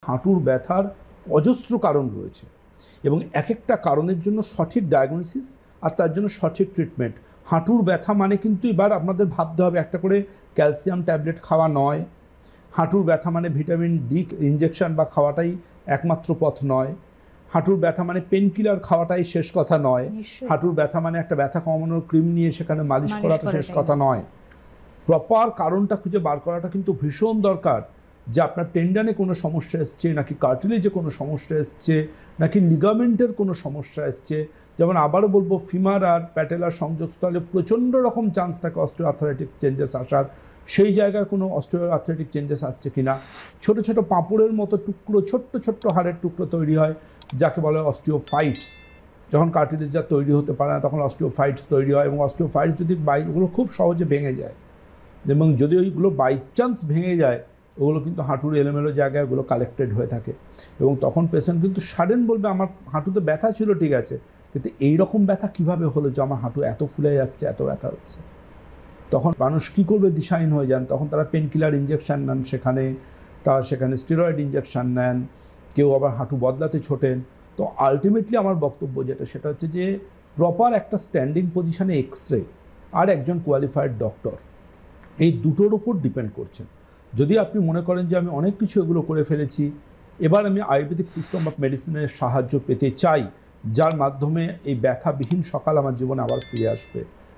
হাঁটুর ব্যথার অজস্র কারণ রয়েছে এবং এক একটা কারণের জন্য সঠিক ডায়াগনোসিস আর তার জন্য সঠিক ট্রিটমেন্ট। হাঁটুর ব্যথা মানে কিন্তু এবার আপনাদের ভাবতে হবে একটা করে ক্যালসিয়াম ট্যাবলেট খাওয়া নয়, হাঁটুর ব্যথা মানে ভিটামিন ডি ইঞ্জেকশন বা খাওয়াটাই একমাত্র পথ নয়, হাঁটুর ব্যথা মানে পেন কিলার খাওয়াটাই শেষ কথা নয়, হাঁটুর ব্যথা মানে একটা ব্যথা কমানোর ক্রিম নিয়ে সেখানে মালিশ করাটা শেষ কথা নয়। প্রপার কারণটা খুঁজে বার করাটা কিন্তু ভীষণ দরকার, যে আপনার টেন্ডানে কোনো সমস্যা এসছে নাকি কার্টিলেজে কোনো সমস্যা এসছে নাকি লিগামেন্টের কোনো সমস্যা এসছে। যেমন আবারও বলবো, ফিমার আর প্যাটেলার সংযোগস্থলে প্রচণ্ড রকম চান্স থাকে অস্টিওআর্থ্রাইটিক চেঞ্জেস আসার, সেই জায়গায় কোনো অস্টিওআর্থ্রাইটিক চেঞ্জেস আসছে কিনা। ছোট ছোট পাঁপড়ের মতো টুকরো, ছোট্ট ছোট্ট হাড়ের টুকরো তৈরি হয় যাকে বলে অস্টিওফাইটস। যখন কার্টিলেজ যা তৈরি হতে পারে না তখন অস্টিওফাইটস তৈরি হয়, এবং অস্টিওফাইটস যদি ওগুলো খুব সহজে ভেঙে যায়, এবং যদি ওইগুলো বাই চান্স ভেঙে যায় ওগুলো কিন্তু হাঁটুর এলোমেলো জায়গায় ওগুলো কালেক্টেড হয়ে থাকে, এবং তখন পেশেন্ট কিন্তু সাডেন বলবে আমার হাঁটুতে ব্যথা ছিল ঠিক আছে, কিন্তু এইরকম ব্যথা কীভাবে হলো যে আমার হাঁটু এত ফুলে যাচ্ছে, এত ব্যথা হচ্ছে। তখন মানুষ কী করবে, দিশাহীন হয়ে যান। তখন তারা পেন কিলার ইঞ্জেকশান নেন, সেখানে স্টেরয়েড ইঞ্জেকশান নেন, কেউ আবার হাঁটু বদলাতে ছোটেন। তো আলটিমেটলি আমার বক্তব্য যেটা সেটা হচ্ছে যে প্রপার একটা স্ট্যান্ডিং পজিশানে এক্সরে আর একজন কোয়ালিফাইড ডক্টর, এই দুটোর উপর ডিপেন্ড করছে। যদি আপনি মনে করেন যে আমি অনেক কিছু এগুলো করে ফেলেছি, এবার আমি আয়ুর্বেদিক সিস্টেম অফ মেডিসিনের সাহায্য পেতে চাই, যার মাধ্যমে এই ব্যথাবিহীন সকাল আমার জীবনে আবার ফিরে আসবে,